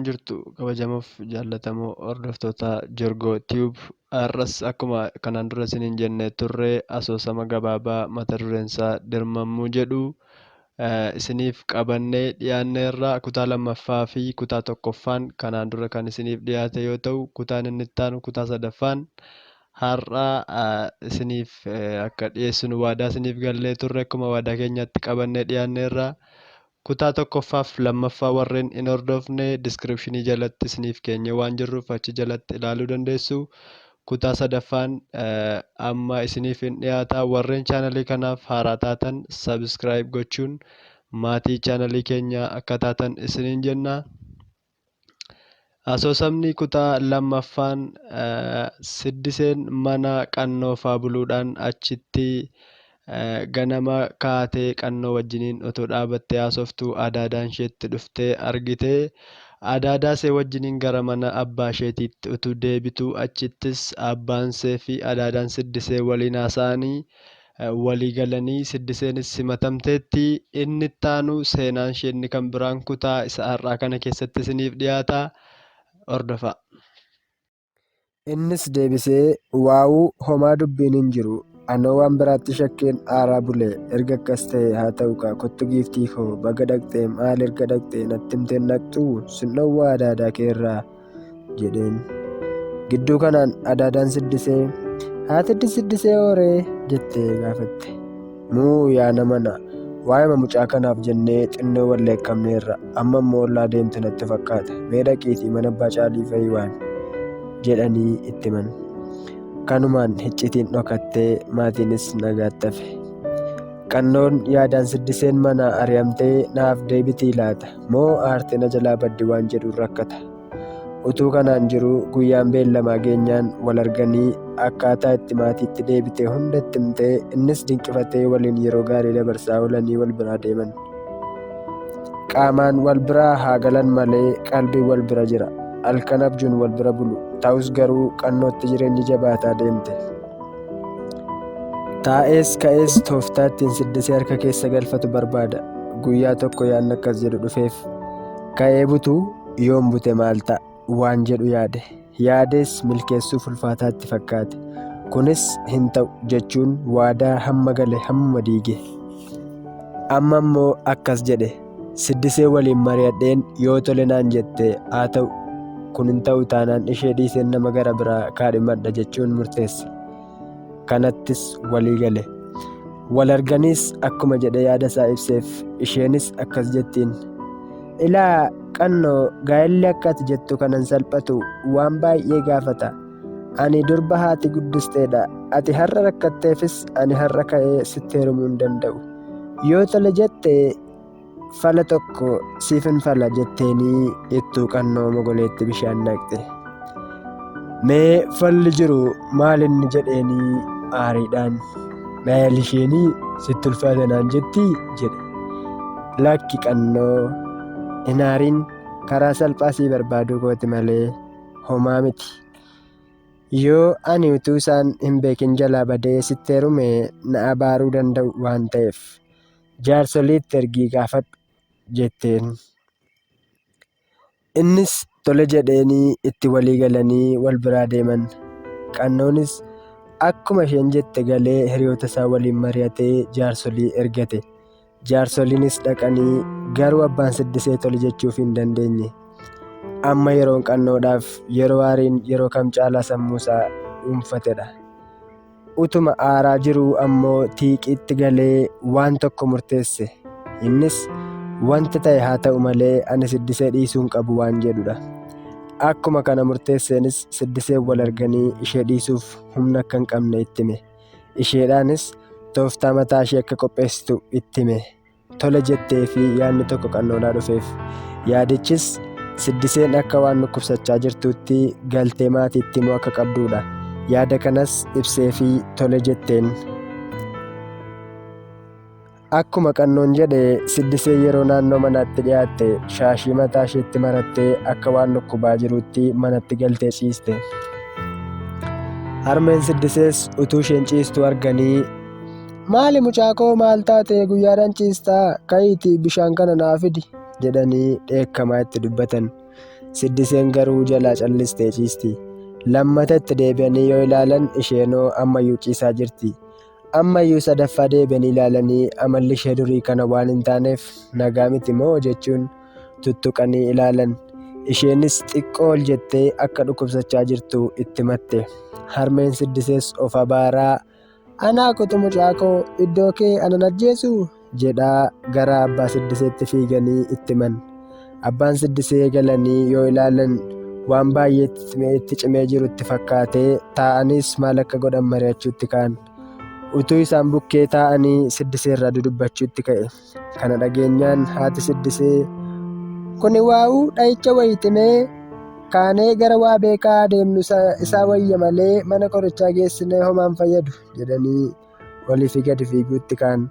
Akkam jirtu kabajamoo fi jaallatamoo hordoftoota Jorgoo Tube. Har'as akkuma kanaan dura isiniin jennee turre asoosama gabaabaa mata dureen isaa dirmammuu jedhu isiniif qabannee dhiyaanneerra. Kutaa lammaffaa fi kutaa tokkoffaan kanaan dura kan isiniif dhiyaate yoo ta'u, kutaan inni itti aanu kutaa sadaffaan har'a isiniif akka dhiyeessinu waadaa isiniif gallee turre akkuma waadaa keenyatti qabannee dhiyaanneerra. Kutaa tokkoffaaf lammaffaa warreen hin hordofne diskiripshinii jalatti isiniif keenya waan jirruuf achi jalatti ilaaluu dandeessu. Kutaa sadaffaan amma isiniif hin dhiyaata. Warreen chaanalii kanaaf haaraa taatan sabiskiraayib gochuun maatii chaanalii keenyaa akka taatan isiniin jenna. Asoosamni kutaa lammaffaan siddiseen mana qannoo faabuluudhaan achitti ganama kaatee qannoo wajjiniin otoo dhaabattee haasoftuu adaadaan isheetti dhuftee argitee adaadaa ishee wajjiniin gara mana abbaa isheetiitti utuu deebituu achittis abbaan ishee fi adaadaan siddisee waliin haasa'anii walii galanii siddiseenis simatamteetti. Inni itti aanu seenaan ishee inni kan biraan kutaa isa har'aa kana keessatti isiniif dhiyaata. Hordofaa. Innis deebisee waawuu homaa dubbiin hin jiru. Anoo waan biraatti shakkeen aaraa bulee erga akkas ta'e haa ta'u kaa kottu giiftii koo baga dhaqxee maal erga dhaqxee natti himteen dhaqxuu sin dhowwaa adaadaa kee irraa jedheen. Gidduu kanaan adaadaan siddisee haatiddi siddisee hooree jettee gaafatte. Muu yaa namana waa'ima mucaa kanaaf jennee xinnoo walleeqqamneerra amma immoo ollaa deemtu natti fakkaata mee dhaqiitii mana abbaa caalii fayii waan jedhanii itti himan. Kanumaan hiccitiin dhokattee maatiinis nagaatti hafe. Qannoon yaadaan siddiseen mana ari'amtee naaf deebitii laata moo aartee na jalaa baddi waan jedhuun rakkata. Utuu kanaan jiru guyyaan beellamaa geenyaan wal arganii akkaataa itti maatiitti deebitee hunda itti himtee innis dinqifatee waliin yeroo gaarii dabarsaa oolanii wal biraa deeman. Qaamaan wal biraa haa galan malee qalbiin wal bira jira. Halkan abjuun wal bira bulu ta'us garuu qannootti jireenyi jabaataa deemte. Taa'ees ka'ees tooftaa ittiin siddisee harka keessa galfatu barbaada. Guyyaa tokko yaadni akkas jedhu dhufeef ka'ee butuu yoom bute maal ta'a waan jedhu yaade. Yaadees milkeessuuf ulfaataatti fakkaate. Kunis hin ta'u jechuun waadaa hamma gale hamma diige. Amma immoo akkas jedhe siddisee waliin mari'adheen yoo tole naan jette haa ta'u. Kun hin ta'u taanaan ishee dhiiseen nama gara biraa kaadhimadha jechuun murteesse. Kanattis walii gale. Wal arganiis akkuma jedhe yaada isaa ibseef isheenis akkas jettiin. Ilaa qannoo gaa'elli akka ati jettu kanan salphatu waan baay'ee gaafata. Ani durba haati guddisteedha. Ati har'a rakkatteefis ani har'a ka'ee sitti heerumuu hin danda'u. Yoo tole jette fala tokko siifin fala jetteenii ittuu qannoo mogoleetti bishaan naqxe. Mee falli jiru maal inni jedheenii aariidhaan maal isheenii sitti ulfaate naan jettii jedhe. Lakki qannoo hin aariin karaa salphaa sii barbaaduu kooti malee homaa miti. Yoo ani utuu isaan hin beekin jalaa badee sitti heerume na abaaruu danda'u waan ta'eef jaarsoliitti ergii gaafadhu jetteen. Innis tole jedheenii itti walii galanii wal biraa deeman. Qannoonis akkuma isheen jette galee hiriyoota isaa waliin mari'atee jaarsolii ergate. Jaarsoliinis dhaqanii garuu abbaan siddisee tole jechuuf hin dandeenye. Amma yeroon qannoodhaaf yeroo aariin yeroo kam caalaa sammuusaa dhuunfatedha. Utuma aaraa jiruu ammoo tiiqiitti galee waan tokko murteesse. Innis wanta ta'e haa ta'u malee ani siddisee dhiisuun qabu waan jedhudha. Akkuma kana murteesseenis siddiseen wal arganii ishee dhiisuuf humna akka hin qabne itti hime. Isheedhaanis tooftaa mataa ishee akka qopheessitu itti hime. Tole jettee fi yaadni tokko qannoodhaa dhufeef. Yaadichis siddiseen akka waan dhukkubsachaa jirtuutti galtee maatiitti immoo akka qabduudha. Yaada kanas ibsee fi tole jetteen. Akkuma qannoon jedhe siddisee yeroo naannoo manaatti dhiyaatte shaashii mataa isheetti marattee akka waan dhukkubaa jiruutti manatti galtee ciiste. Harmeen siddisees utuu isheen ciistu arganii maali mucaakoo maal taate guyyaadhaan ciistaa ka'iitii bishaan kana naa fidi jedhanii dheekkamaa itti dubbatan. Siddiseen garuu jalaa callistee ciisti. Lammatatti deebi'anii yoo ilaalan isheenoo ammayyuu ciisaa jirti. Ammayyuu sadaffaa deebi'anii ilaalanii amalli ishee durii kana waan hin taaneef nagaa miti moo jechuun tuttuqanii ilaalan. Isheenis xiqqoo ol jettee akka dhukkubsachaa jirtu itti himatte. Harmeen Siddisees of abaaraa, "Anaa kutu mucaa koo iddoo kee anan ajjeesuu?" jedhaa gara abbaa Siddiseetti fiiganii itti himan. Abbaan Siddisee galanii yoo ilaalan waan baay'ee itti cimee jiru itti fakkaatee taa'anis maal akka godhan mari'achuutti ka'an. Utuu isaan bukkee taa'anii Siddisee irraa dudubbachuutti ka'e. Kana dhageenyaan haati Siddisee, "Kuni waa'uu dha'icha wayitimee kaanee gara waa beekaa deemnu isaa wayya malee mana qorichaa geessinee homaan fayyadu" jedhanii olii fi gadi fiiguutti ka'an.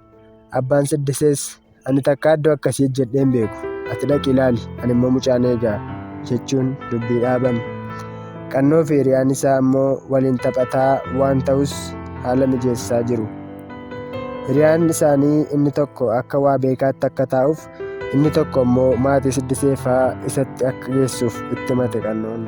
Abbaan Siddisees, "Ani takka iddoo akkasii jedheen beeku. Ati dhaqi ilaali, ani immoo mucaan eegaa" jechuun dubbii dhaaban. Qannoo fi hiriyaan isaa immoo waliin taphataa waan ta'us haala mijeessaa jiru. Hiriyaan isaanii inni tokko akka waa beekaatti akka taa'uuf, inni tokko immoo maatii Siddisee fa'aa isatti akka geessuuf itti himate qannoon.